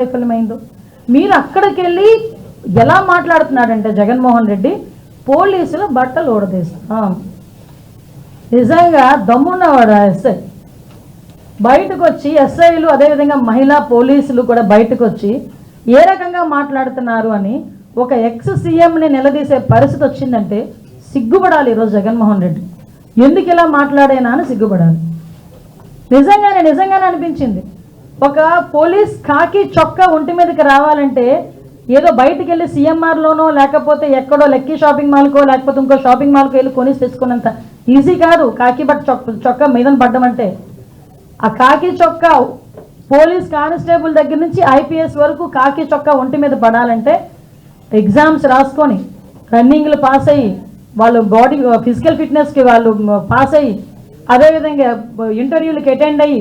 వైఫల్యమైందో మీరు అక్కడికి వెళ్ళి ఎలా మాట్లాడుతున్నాడంటే జగన్మోహన్ రెడ్డి పోలీసులు బట్టలు ఊడదీస్తాం. నిజంగా దమ్మున్నవాడు ఎస్ఐ బయటకు వచ్చి, ఎస్ఐలు అదేవిధంగా మహిళా పోలీసులు కూడా బయటకు వచ్చి ఏ రకంగా మాట్లాడుతున్నారు అని ఒక ఎక్స్ సీఎంని నిలదీసే పరిస్థితి వచ్చిందంటే సిగ్గుపడాలి. ఈరోజు జగన్మోహన్ రెడ్డి ఎందుకు ఇలా మాట్లాడేనా అని సిగ్గుపడాలి. నిజంగానే అనిపించింది. ఒక పోలీస్ కాకి చొక్కా ఒంటి మీదకి రావాలంటే ఏదో బయటికి వెళ్ళి సిఎంఆర్లోనో లేకపోతే ఎక్కడో లక్కీ షాపింగ్ మాల్కో లేకపోతే ఇంకో షాపింగ్ మాల్కో వెళ్ళి కొని తెచ్చుకున్నంత ఈజీ కాదు కాకి చొక్కా మీదన పడ్డం అంటే. ఆ కాకి చొక్కా పోలీస్ కానిస్టేబుల్ దగ్గర నుంచి ఐపీఎస్ వరకు కాకి చొక్కా ఒంటి మీద పడాలంటే ఎగ్జామ్స్ రాసుకొని రన్నింగ్లు పాస్ అయ్యి వాళ్ళు బాడీ ఫిజికల్ ఫిట్నెస్కి వాళ్ళు పాస్ అయ్యి అదేవిధంగా ఇంటర్వ్యూలకి అటెండ్ అయ్యి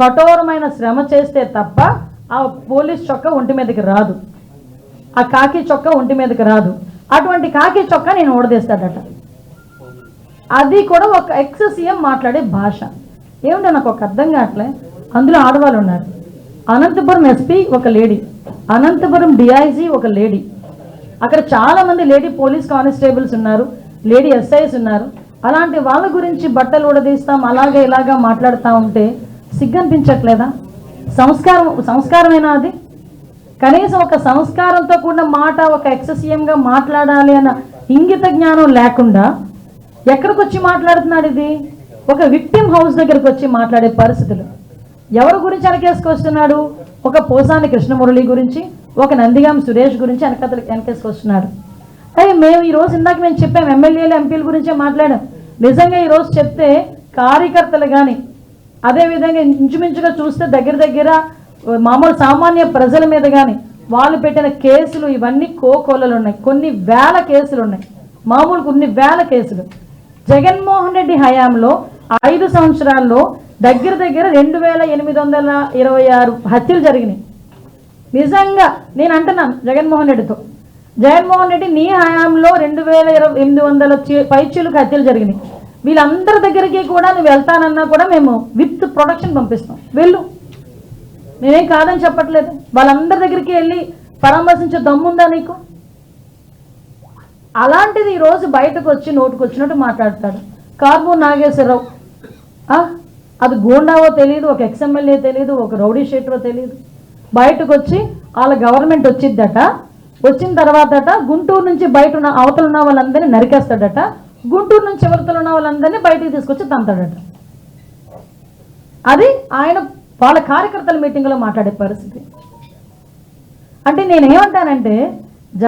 కఠోరమైన శ్రమ చేస్తే తప్ప ఆ పోలీస్ చొక్కా ఒంటి మీదకి రాదు, ఆ కాకి చొక్కా ఒంటి మీదకి రాదు. అటువంటి కాకి చొక్కా నేను ఊడదీస్తాడట. అది కూడా ఒక ఎక్స్ సీఎం మాట్లాడే భాష ఏమిటో నాకు ఒక అర్థం కావట్లే. అందులో ఆడవాళ్ళు ఉన్నారు. అనంతపురం ఎస్పీ ఒక లేడీ, అనంతపురం డిఐజీ ఒక లేడీ, అక్కడ చాలామంది లేడీ పోలీస్ కానిస్టేబుల్స్ ఉన్నారు, లేడీ ఎస్ఐస్ ఉన్నారు. అలాంటి వాళ్ళ గురించి బట్టలు ఊడదీస్తాం అలాగే ఇలాగా మాట్లాడుతూ ఉంటే సిగ్గనిపించట్లేదా? సంస్కారమేనా అది? కనీసం ఒక సంస్కారంతో కూడిన మాట ఒక ఎక్స్ సీఎంగా మాట్లాడాలి అన్న ఇంగిత జ్ఞానం లేకుండా ఎక్కడికి వచ్చి మాట్లాడుతున్నాడు? ఇది ఒక విక్టిమ్ హౌస్ దగ్గరకు వచ్చి మాట్లాడే పరిస్థితులు. ఎవరి గురించి వెనకేసుకొస్తున్నాడు? ఒక పోసాని కృష్ణమురళి గురించి, ఒక నందిగాం సురేష్ గురించి వెనకేసుకొస్తున్నాడు. అయ్యి మేము ఈరోజు ఇందాక మేము చెప్పాం, ఎమ్మెల్యేలు ఎంపీల గురించే మాట్లాడాం. నిజంగా ఈరోజు చెప్తే కార్యకర్తలు కానీ అదేవిధంగా ఇంచుమించుగా చూస్తే దగ్గర మామూలు సామాన్య ప్రజల మీద కానీ వాళ్ళు పెట్టిన కేసులు ఇవన్నీ కోకొల్లలు ఉన్నాయి. కొన్ని వేల కేసులు ఉన్నాయి, మామూలు కొన్ని వేల కేసులు. జగన్మోహన్ రెడ్డి హయాంలో 5 సంవత్సరాల్లో దగ్గర 2826 హత్యలు జరిగినాయి. నిజంగా నేను అంటున్నాను జగన్మోహన్ రెడ్డి నీ హయాంలో 2800 పైచీలకు హత్యలు జరిగినాయి. వీళ్ళందరి దగ్గరికి కూడా నువ్వు వెళ్తానన్నా కూడా మేము విత్ ప్రొటెక్షన్ పంపిస్తాం, వెళ్ళు, నేనేం కాదని చెప్పట్లేదు. వాళ్ళందరి దగ్గరికి వెళ్ళి పరామర్శించే దమ్ముందా నీకు? అలాంటిది ఈరోజు బయటకు వచ్చి నోటుకు వచ్చినట్టు మాట్లాడతాడు. కార్బూర్ నాగేశ్వరరావు, అది గూండావో తెలియదు, ఒక ఎక్స్ఎమ్మెల్యే తెలియదు, ఒక రౌడీ షీటరో తెలియదు, బయటకు వచ్చి వాళ్ళ గవర్నమెంట్ వచ్చిద్దట, వచ్చిన తర్వాతట గుంటూరు నుంచి బయట ఉన్న అవతల ఉన్న వాళ్ళందరినీ నరికేస్తాడట, గుంటూరు నుంచి చివరితలు ఉన్న వాళ్ళందరినీ బయటికి తీసుకొచ్చి తంతాడట. అది ఆయన వాళ్ళ కార్యకర్తల మీటింగ్లో మాట్లాడే పరిస్థితి. అంటే నేనేమంటానంటే